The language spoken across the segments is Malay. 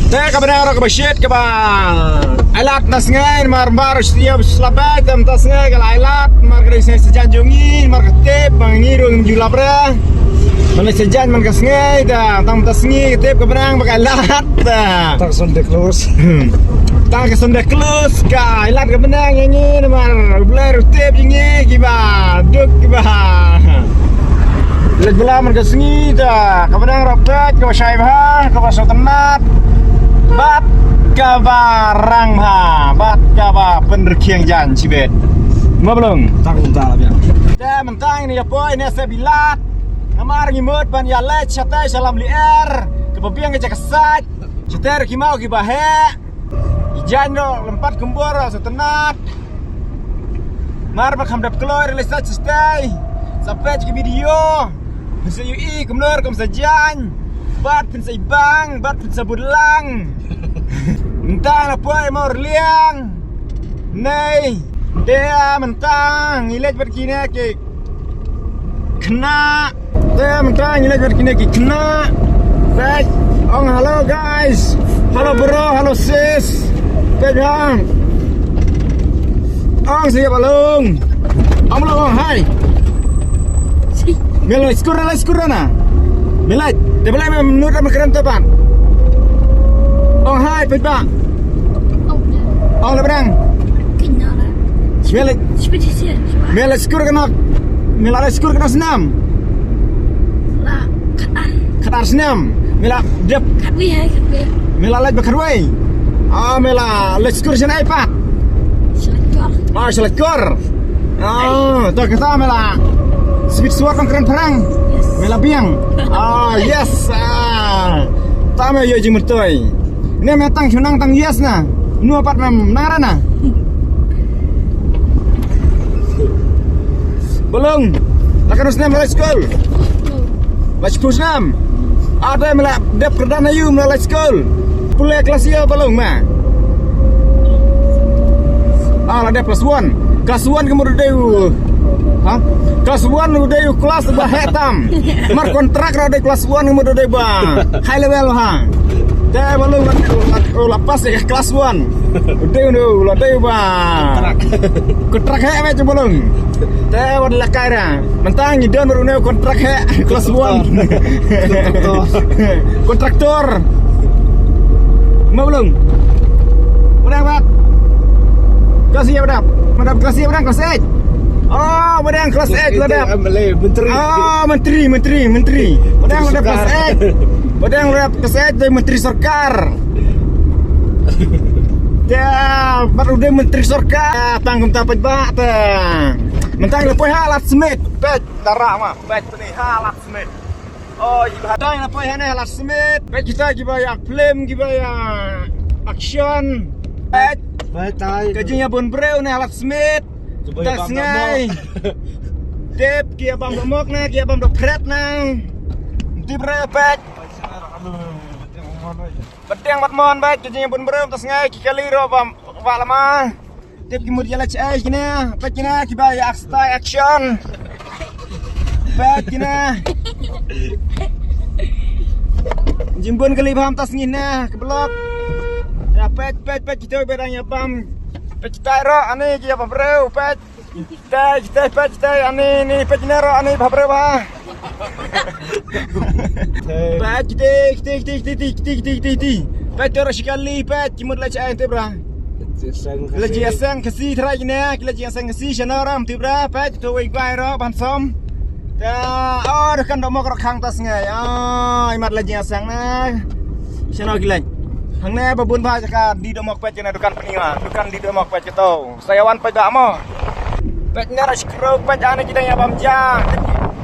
Teh kebenaran kebesyet kebang. Alat nas ngai mar setiap selabat tam tas ngai kalau alat mar kerja sejanjungi mar ketep mangirung julabra. Mana sejan man kas ngai dah tam tas ngai ketep kebenang pakai alat dah. Tak sonde close. Tak kesonde close ka alat kebenang ini mar blur ketep ini giba duk giba. Lek bela man kas ngai dah kebenang rapet ke syai bah ke pasal tenat. Bat kabarang ha, bat kabar penerkiang jan cibet. Mau belum? Tak unta lah ya. Dah mentang ini apa ini saya bilat. Namar ngimut pan ya let chatai salam liar. Kebebiang ke cakasat. Ceter kimau kibahe. Ijan do lempat kembur setenat. Mar bak hamdap keluar lesat stay. Sampai ke video. Bisa yui kemlor kem sajan. Bat pun say bang, bat pun sabut lang. Mentang apa mau liang. Nei, dia mentang ilet berkina ke kena. Dia mentang ilet berkina ke kena. Baik, halo guys. Halo bro, halo sis. Pegang. Siap balung. Belum, hai. Melo skur na. Melat, dia boleh menurut makanan tepan. Hai, pegang. Lebrang. Mela skur kena. Mela skur kena senam. Katar senam. Mela dep. Mela lagi berkarway. Mela skur senai pat. Selekor. Tuh kita mela. Speed suar keren perang. Mela biang. Yes. Tama yo jimurtoy. Ini metang sunang tang yes na. Nu apat mem nara na. Belum. Takkan usnam mulai school. Let's push nam. Ada mela dep perdana you mulai school. Pulai kelas ya belum ma. Ada plus 1. Kelas 1 kemudian deu. Kelas 1 udah yuk kelas bah hitam. Mar kontrak ada kelas 1 kemudian udah bah high level ha. Dah belum lepas ya kelas 1. Udah bah. Kontrak he macam belum. Dah wadah kaira. Mentang ngidon baru kontrak he kelas 1. Kontraktor. Mau belum? Udah bat. Kelas ya udah. Madam kelas ya udah kelas 8. Badang kelas 8 ladap. Menteri. Badang ladap kelas 8. Badang ladap kelas 8 dari menteri sarkar. Ya, baru dia menteri sarkar. Tanggung tapat ba ta. Mentang lepoi halat semit. Bet darah mah. Bet ni halat semit. Ibadang lepoi hane halat semit. Bet kita gibaya film gibaya action. Bet tai. Kajinya bon breu ni halat semit. Tas ngai. Tep kia bang domok na, kia bang dokret na. Di berepet. Bedeng batmon baik jadinya bun berem tas ngai kali ro bam lama. Tep kemudian lah cai kina, pet kina kibaya action. Pet kina. Jimbun kali paham tas ngina ke blok. Ya pet kita bedanya pam. Pecita ro ane kia babreu pet. Kita ane pet nero ane babreu ha. Pet kita. Pet ro sekali pet kimut la cai tebra. Lagi asang kasi trai kina, lagi asang kasi shanaram tebra pet to wei bai ro ban som. Kan domok ro khang tas ngai. Imat lagi asang na. Shanau kilai. Hang ne babun ba jaka di domok pet na dukan peninga, dukan di domok pet to. Sayawan pet dak mo. Pet ne ras kro pet ane kita ya bamja.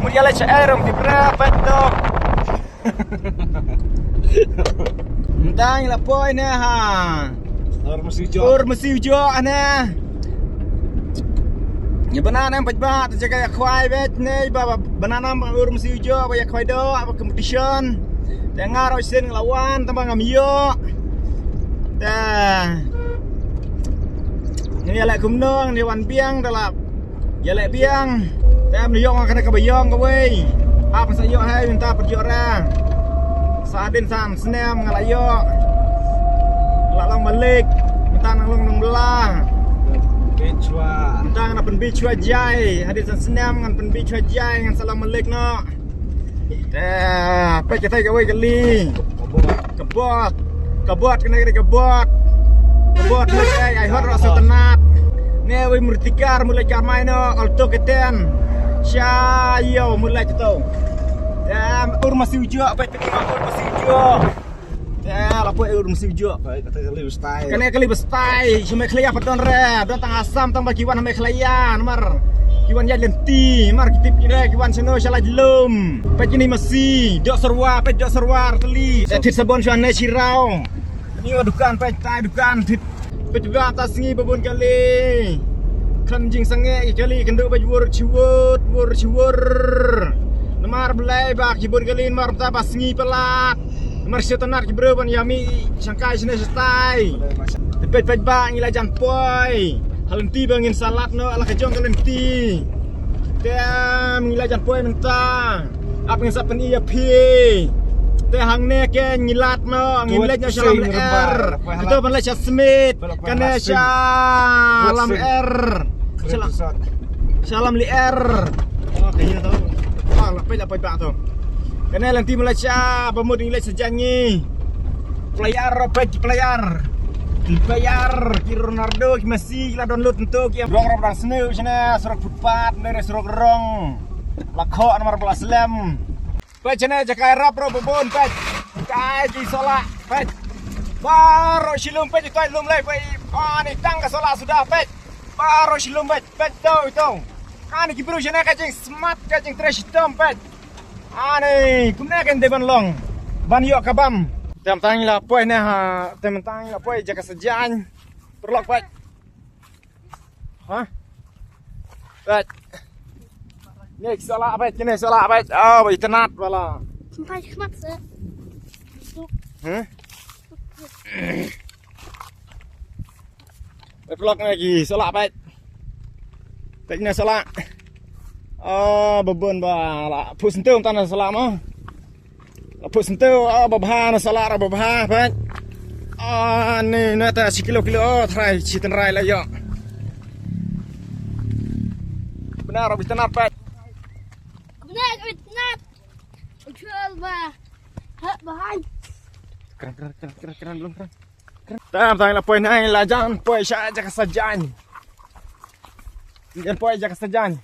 Mulia le cairum di bra pet to. Entang la poi ne ha. Or mesti ujo ane. Ya banana pet ba jaga khwai bet ne ba banana or mesti ujo ba ya khwai do apa competition. Dengar osin lawan tambah ngamiyo. Dah. Ini lek gumnong ni wan biang dalap. Ya lek biang. Tam ni yong kena kebayong ke wei. Apa sayo hai minta perjok ra. Sadin san senam ngalayo. Lalang balik. Mentang nang long belah. Bechua. Mentang na penbi chua jai. Hadis senam ngan penbi chua jai ngan salam balik no. Pe kita gawe gali. Kebot kena kebot. Kebot mulai ai hot rasa tenat. Ne we murtikar mulai kamai no alto keten. Syayo mulai ceto. Ur masih ujo, pe ur masih ujo. Lapo ur masih ujo. Baik kata kali bestai. Kena kali bestai, cuma kelaya padon re, don tang asam tang bagiwan ame kelaya, mar. Kiwan ya lenti, mar kitip kira kiwan seno salah jelum. Pe kini masih, dok serwar teli. Tit sabon suane sirau. Ini dukan pe tai dukan tit. Pe juga atas ngi babon kali. Kan jing sange kali kendo bajur ciwur. Namar belai bak jibur kali mar ta basngi pelat. Namar setenar kibro ban yami sangkai sene stai. Tepet bak ngila jan poi. Halenti bangin salat no ala kejong kalenti. Tem ngila jan poi mentang. Ap ngin sapen iya pi. Te hang ne ke ngilat no ngilaj nya salam er. Itu ban le smith. Kana salam er. Salam li er. Oh kayaknya tahu. Lapay pa to. Kana lang ti Malaysia, pamud English sejangi. Player ki Ronaldo ki Messi la download untuk ki rong rong sene sene serok futpat dari serok rong. Lakho nomor 11 lem. Pa jene jakai rap ro bobon pa. Kai ji sola pa. Baro silum pa ji kai lum lai pa. Ani tang ka sola sudah pa. Baro silum pa itu. Kan ki bro jene kajing smart kajing trash hitam pet. Ani kumna kan deban long. Ban yo kabam. Tem tang la poi ne ha, tem tang la poi jaga sejan. Perlok pet. Hah? Pet. Ni sola pet, kene sola pet. Oh,itenat wala. Sampai kemat se. Hah? Perlok lagi sola pet. Teknya salah. Bebon ba la pu sentuh tanah salah mah. La pu sentuh babah na salah babah pat. Ni nata sekilo try chitin rai la yo. Benar habis tenar pat. Kemudian nat. Jual bah. Hak bahan. Keren belum keren. Tam tang la poin ai la jangan poin sya aja kesajan. Jangan poin aja kesajan.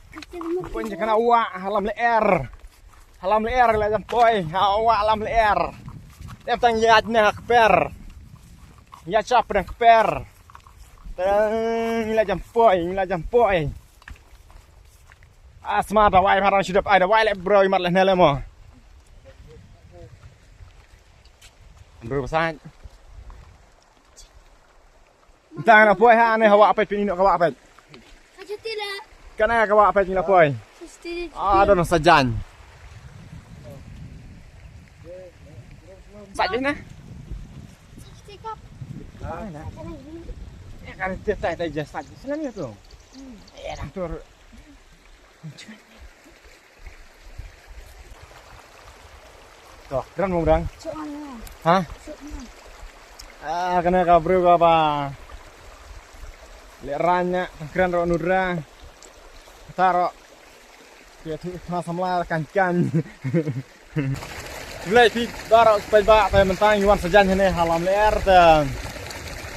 Poin aja kena uak halam leer. Halam leer la jangan poin. Uak halam leer. Tam tang yatnya keper. Ya cap dan keper. Tang la jangan poin. Asma da wai marang sudah ada wai le bro imat le nele mo. Bro pesan. Entah na poy ha ane hawa apa pinino kawa apa. Aja tidak. Kana kawa apa pinino poy. Pasti. Dono sajan. Sajan na. Sikap. Ya kan tetai tai jasa. Selam ya tu. Ya dah tur. Tuh, keren mau berang. Soalnya. Hah? Soalnya. Kena kabru ke apa? Leranya, keren ro nudra. Taro. Dia tu samla kancan. Mulai pi daro sepeda kayak mentang yuan sejan ini halam ler dan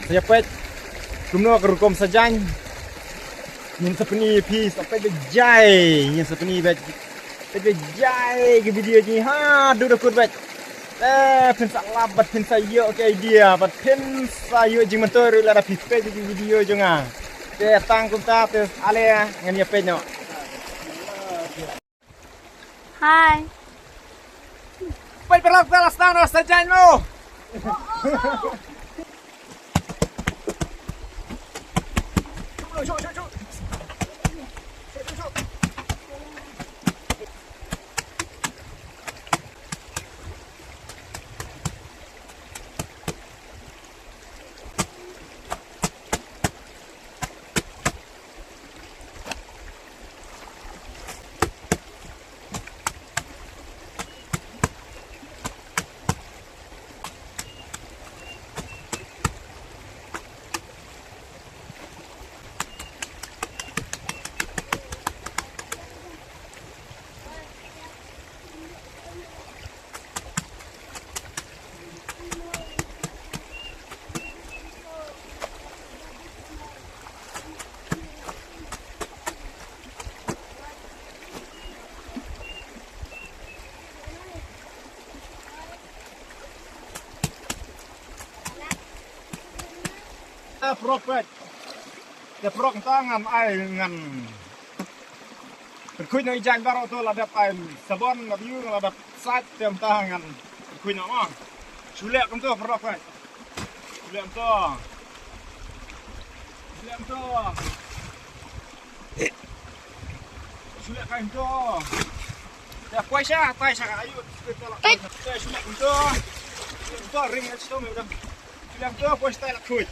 saya pet kumno kerukom sejan. Yang sepeni pi sampai bejai, yang sepeni bejai ke video ni ha duduk kut bet. Pin salabat pin sayo ke idea, but pin sayo jing motor la da pi pe di video jonga. Te tangkum ta te ale ngani pe no. Hai. Pai pelak pelas tang sejan mo. Prophet. The prok tangan ai ngan. Berkuy nang ijang baro to ladap ai sabon ngabiu ladap sat tem tangan. Berkuy nang ah. Sulek kan to Prophet. Sulek to. Sulek to. Sulek kan to. Ya kuai sya, tai sya ayu. Sulek kan to. To ring aja to me udah. Sulek to kuai style kuy.